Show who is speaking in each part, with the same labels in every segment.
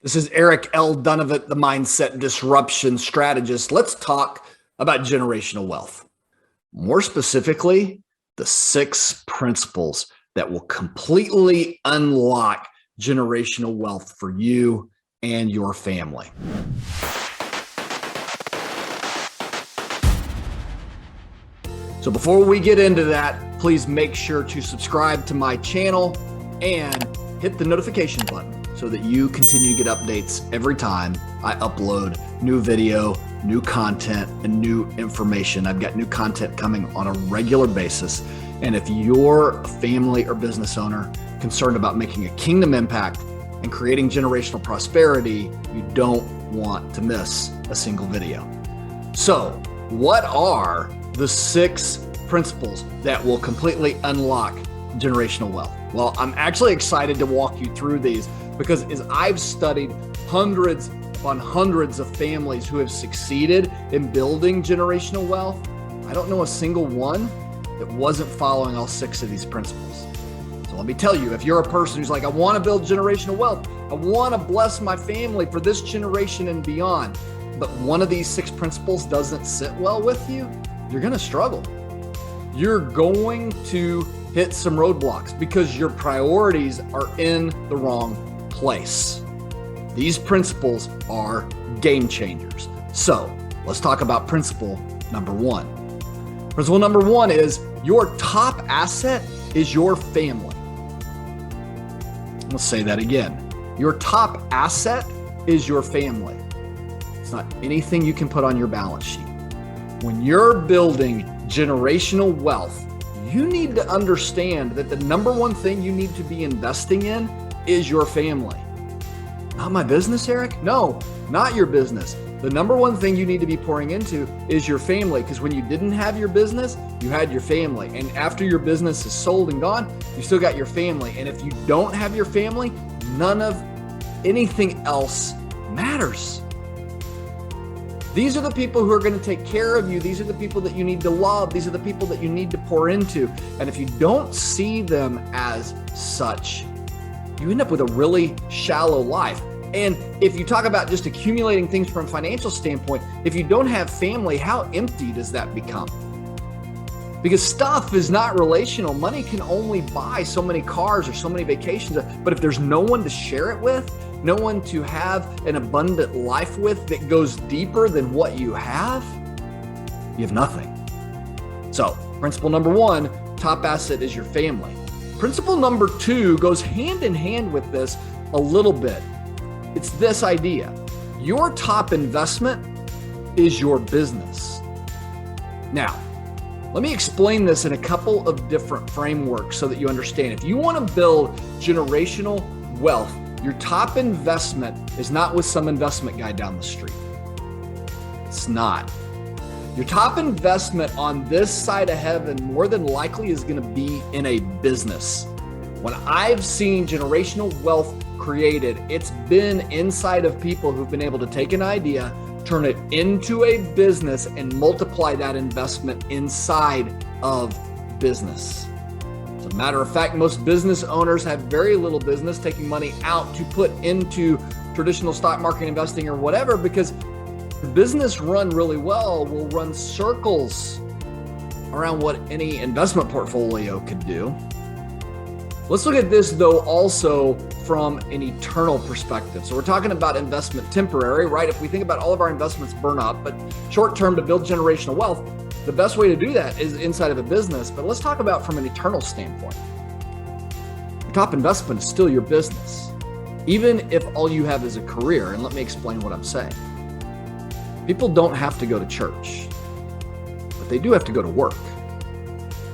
Speaker 1: This is Eric L. Dunavant, the Mindset Disruption Strategist. Let's talk about generational wealth. More specifically, the 6 principles that will completely unlock generational wealth for you and your family. So before we get into that, please make sure to subscribe to my channel and hit the notification button so that you continue to get updates every time I upload new video, new content, and new information. I've got new content coming on a regular basis. And if you're a family or business owner concerned about making a kingdom impact and creating generational prosperity, you don't want to miss a single video. So, what are the 6 principles that will completely unlock generational wealth? Well, I'm actually excited to walk you through these because as I've studied hundreds upon hundreds of families who have succeeded in building generational wealth, I don't know a single one that wasn't following all 6 of these principles. So let me tell you, if you're a person who's like, I want to build generational wealth, I want to bless my family for this generation and beyond, but one of these 6 principles doesn't sit well with you, you're going to struggle. You're going to hit some roadblocks because your priorities are in the wrong place. These principles are game changers. So let's talk about principle number 1. Principle number 1 is your top asset is your family. Let's say that again. Your top asset is your family. It's not anything you can put on your balance sheet. When you're building generational wealth, you need to understand that the number 1 thing you need to be investing in is your family. Not my business, Eric? No, not your business. The number 1 thing you need to be pouring into is your family, because when you didn't have your business, you had your family. And after your business is sold and gone, you still got your family. And if you don't have your family, none of anything else matters. These are the people who are going to take care of you. These are the people that you need to love. These are the people that you need to pour into. And if you don't see them as such, you end up with a really shallow life. And if you talk about just accumulating things from a financial standpoint, if you don't have family, how empty does that become? Because stuff is not relational. Money can only buy so many cars or so many vacations. But if there's no one to share it with, no one to have an abundant life with that goes deeper than what you have nothing. So, principle number 1, top asset is your family. Principle number 2 goes hand in hand with this a little bit. It's this idea. Your top investment is your business. Now, let me explain this in a couple of different frameworks so that you understand. If you want to build generational wealth, your top investment is not with some investment guy down the street. It's not. Your top investment on this side of heaven more than likely is going to be in a business. When I've seen generational wealth created, it's been inside of people who've been able to take an idea, turn it into a business, and multiply that investment inside of business. As a matter of fact, most business owners have very little business taking money out to put into traditional stock market investing or whatever, because the business run really well will run circles around what any investment portfolio could do. Let's look at this though also from an eternal perspective. So we're talking about investment temporary, right? If we think about all of our investments burn up, but short term to build generational wealth, the best way to do that is inside of a business. But let's talk about from an eternal standpoint. Your top investment is still your business, even if all you have is a career. And let me explain what I'm saying. People don't have to go to church, but they do have to go to work.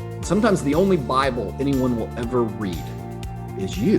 Speaker 1: And sometimes the only Bible anyone will ever read is you.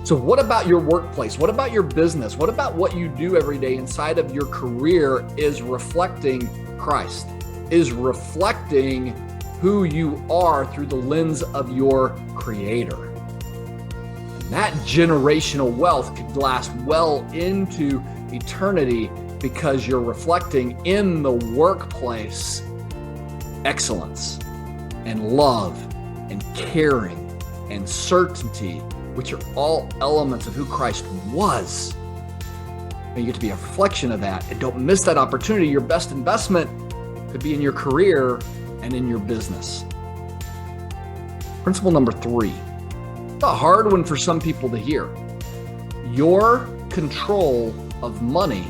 Speaker 1: So what about your workplace? What about your business? What about what you do every day inside of your career is reflecting Christ, is reflecting who you are through the lens of your Creator? And that generational wealth could last well into eternity because you're reflecting in the workplace excellence and love and caring and certainty which are all elements of who Christ was. And you get to be a reflection of that. And don't miss that opportunity. Your best investment could be in your career and in your business. Principle number 3. It's a hard one for some people to hear. Your control of money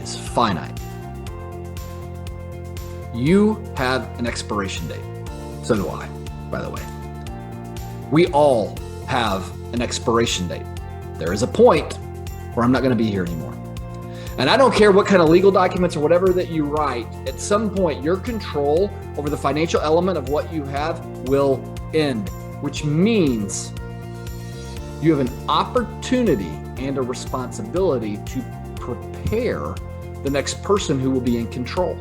Speaker 1: is finite. You have an expiration date. So do I, by the way. We all have an expiration date. There is a point where I'm not going to be here anymore. And I don't care what kind of legal documents or whatever that you write, at some point, your control over the financial element of what you have will end, which means you have an opportunity and a responsibility to prepare the next person who will be in control.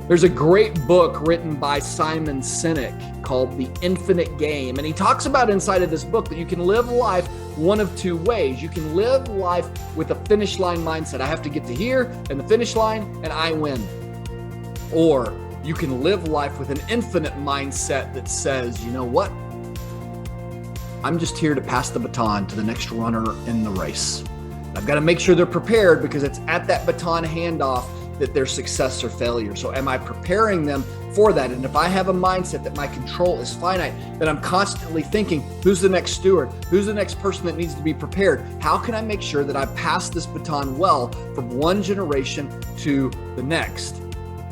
Speaker 1: There's a great book written by Simon Sinek called The Infinite Game. And he talks about inside of this book that you can live life one of two ways. You can live life with a finish line mindset. I have to get to here and the finish line and I win. Or you can live life with an infinite mindset that says, you know what? I'm just here to pass the baton to the next runner in the race. I've got to make sure they're prepared because it's at that baton handoff that their success or failure. So am I preparing them for that? And if I have a mindset that my control is finite, then I'm constantly thinking, who's the next steward? Who's the next person that needs to be prepared? How can I make sure that I pass this baton well from one generation to the next?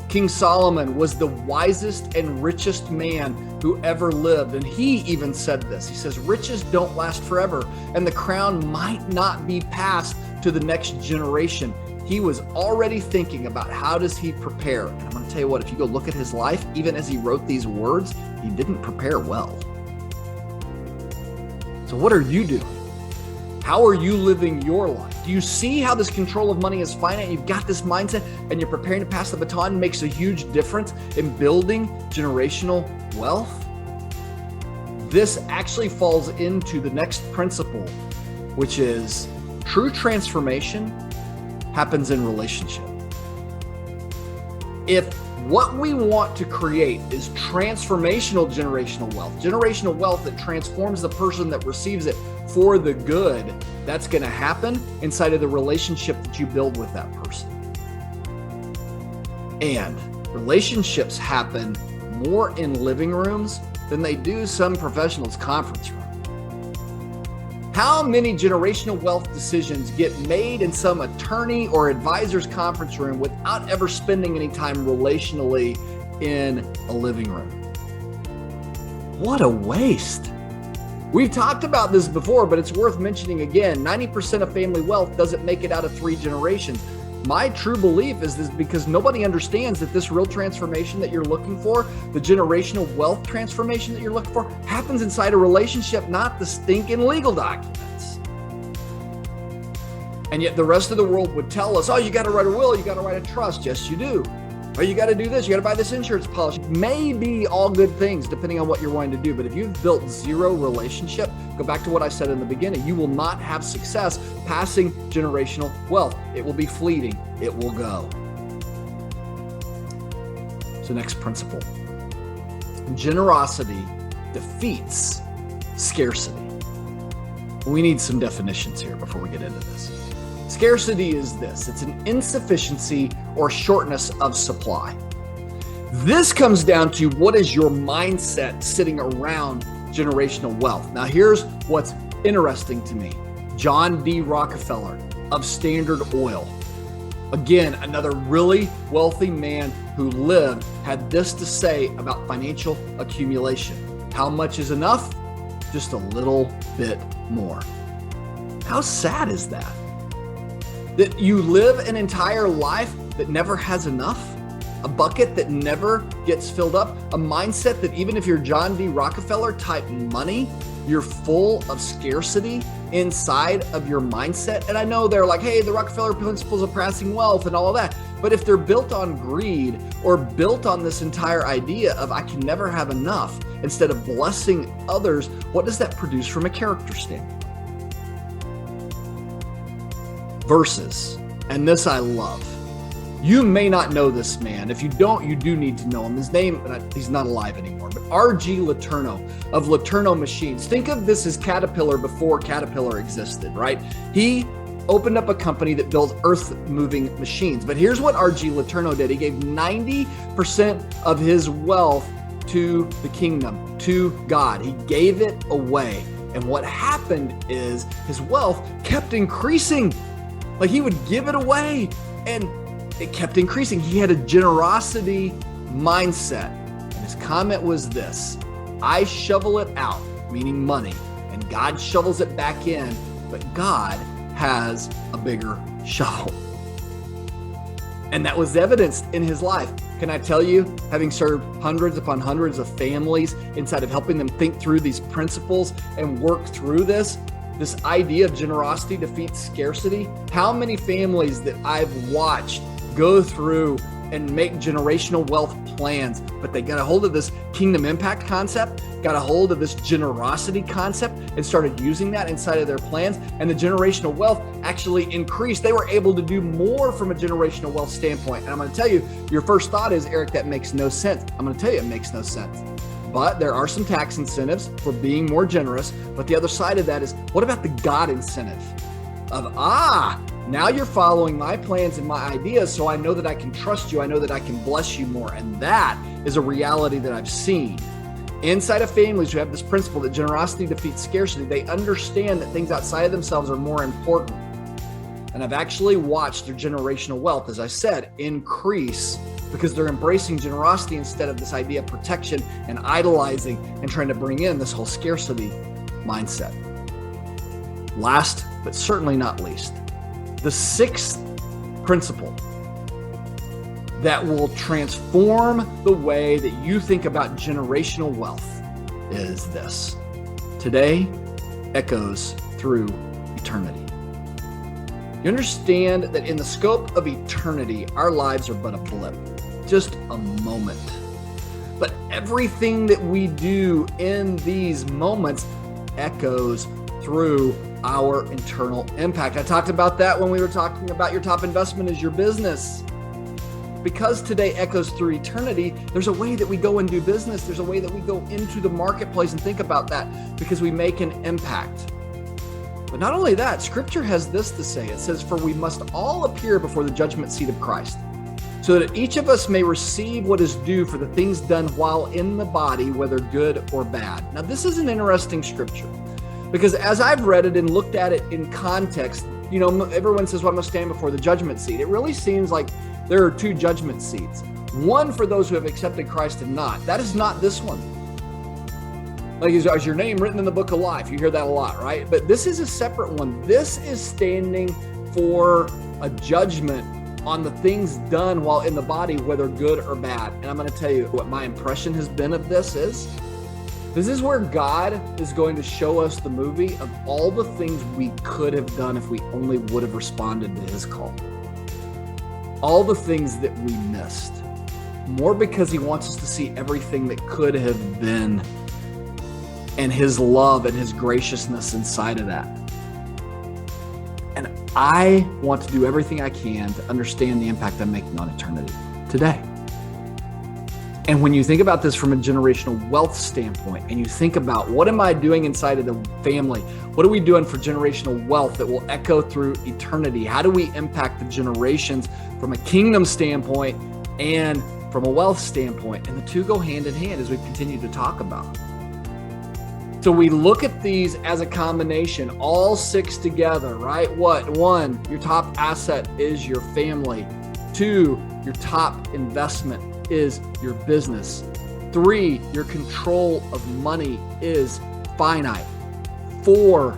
Speaker 1: King Solomon was the wisest and richest man who ever lived. And he even said this. He says, riches don't last forever, and the crown might not be passed to the next generation. He was already thinking about how does he prepare. And I'm going to tell you what, if you go look at his life, even as he wrote these words, he didn't prepare well. So what are you doing? How are you living your life? Do you see how this control of money is finite? You've got this mindset and you're preparing to pass the baton. Makes a huge difference in building generational wealth. This actually falls into the next principle, which is true transformation happens in relationship. If what we want to create is transformational generational wealth that transforms the person that receives it for the good, that's going to happen inside of the relationship that you build with that person. And relationships happen more in living rooms than they do some professionals' conference room. How many generational wealth decisions get made in some attorney or advisor's conference room without ever spending any time relationally in a living room? What a waste. We've talked about this before, but it's worth mentioning again. 90% of family wealth doesn't make it out of 3 generations. My true belief is this because nobody understands that this real transformation that you're looking for, the generational wealth transformation that you're looking for, happens inside a relationship, not the stinking legal documents. And yet the rest of the world would tell us, oh, you got to write a will, you got to write a trust. Yes, you do. Or you got to do this, you got to buy this insurance policy. Maybe all good things depending on what you're wanting to do. But if you've built zero relationship, go back to what I said in the beginning, you will not have success passing generational wealth. It will be fleeting. It will go. So next principle. Generosity defeats scarcity. We need some definitions here before we get into this. Scarcity is this. It's an insufficiency or shortness of supply. This comes down to what is your mindset sitting around generational wealth. Now, here's what's interesting to me. John D. Rockefeller of Standard Oil, again, another really wealthy man who lived, had this to say about financial accumulation. How much is enough? Just a little bit more. How sad is that? That you live an entire life that never has enough, a bucket that never gets filled up, a mindset that even if you're John D. Rockefeller type money, you're full of scarcity inside of your mindset. And I know they're like, hey, the Rockefeller principles of passing wealth and all of that. But if they're built on greed or built on this entire idea of I can never have enough instead of blessing others, what does that produce from a character standpoint? Versus, and this I love, You may not know this man. If you don't, you do need to know him. His name, he's not alive anymore, but R.G. Letourneau of Letourneau Machines. Think of this as Caterpillar before Caterpillar existed, right? He opened up a company that built earth-moving machines. But here's what R.G. Letourneau did. He gave 90% of his wealth to the kingdom, to God. He gave it away. And what happened is his wealth kept increasing. Like he would give it away and it kept increasing. He had a generosity mindset. And his comment was this: I shovel it out, meaning money, and God shovels it back in, but God has a bigger shovel. And that was evidenced in his life. Can I tell you, having served hundreds upon hundreds of families inside of helping them think through these principles and work through this idea of generosity defeats scarcity, how many families that I've watched go through and make generational wealth plans, but they got a hold of this kingdom impact concept, got a hold of this generosity concept, and started using that inside of their plans. And the generational wealth actually increased. They were able to do more from a generational wealth standpoint. And I'm going to tell you, your first thought is, Eric, that makes no sense. I'm going to tell you, it makes no sense. But there are some tax incentives for being more generous. But the other side of that is, what about the God incentive of, now you're following my plans and my ideas, so I know that I can trust you. I know that I can bless you more. And that is a reality that I've seen inside of families who have this principle that generosity defeats scarcity. They understand that things outside of themselves are more important. And I've actually watched their generational wealth, as I said, increase because they're embracing generosity instead of this idea of protection and idolizing and trying to bring in this whole scarcity mindset. Last, but certainly not least, the sixth principle that will transform the way that you think about generational wealth is this: today echoes through eternity. You understand that in the scope of eternity, our lives are but a blip, just a moment. But everything that we do in these moments echoes through our internal impact. I talked about that when we were talking about your top investment is your business. Because today echoes through eternity, there's a way that we go and do business. There's a way that we go into the marketplace and think about that because we make an impact. But not only that, Scripture has this to say. It says, for we must all appear before the judgment seat of Christ, so that each of us may receive what is due for the things done while in the body, whether good or bad. Now, this is an interesting scripture. Because as I've read it and looked at it in context, everyone says, well, I'm going to stand before the judgment seat. It really seems like there are two judgment seats. One for those who have accepted Christ and not. That is not this one. Like, is your name written in the book of life? You hear that a lot, right? But this is a separate one. This is standing for a judgment on the things done while in the body, whether good or bad. And I'm going to tell you what my impression has been of this is. This is where God is going to show us the movie of all the things we could have done if we only would have responded to his call. All the things that we missed. More because he wants us to see everything that could have been and his love and his graciousness inside of that. And I want to do everything I can to understand the impact I'm making on eternity today. And when you think about this from a generational wealth standpoint, and you think about what am I doing inside of the family? What are we doing for generational wealth that will echo through eternity? How do we impact the generations from a kingdom standpoint and from a wealth standpoint? And the two go hand in hand as we continue to talk about. So we look at these as a combination, all six together, right? What? One, your top asset is your family. Two, your top investment is your business. Three, your control of money is finite. Four,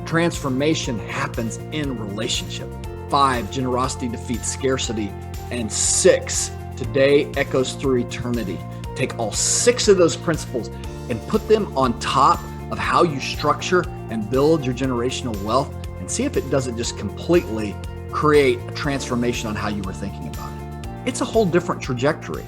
Speaker 1: transformation happens in relationship. Five, generosity defeats scarcity. And six, today echoes through eternity. Take all six of those principles and put them on top of how you structure and build your generational wealth and see if it doesn't just completely create a transformation on how you were thinking about it. It's a whole different trajectory.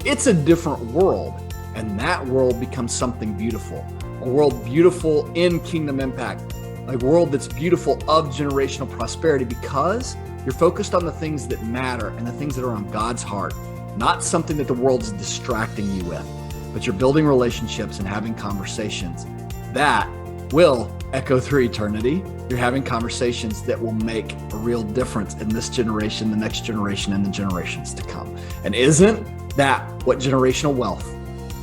Speaker 1: It's a different world, and that world becomes something beautiful. A world beautiful in kingdom impact, a world that's beautiful of generational prosperity because You're focused on the things that matter and the things that are on God's heart, not something that the world's distracting you with, but you're building relationships and having conversations that will echo through eternity. You're having conversations that will make a real difference in this generation, the next generation, and the generations to come. And isn't that what generational wealth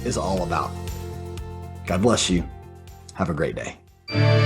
Speaker 1: is all about? God bless you. Have a great day.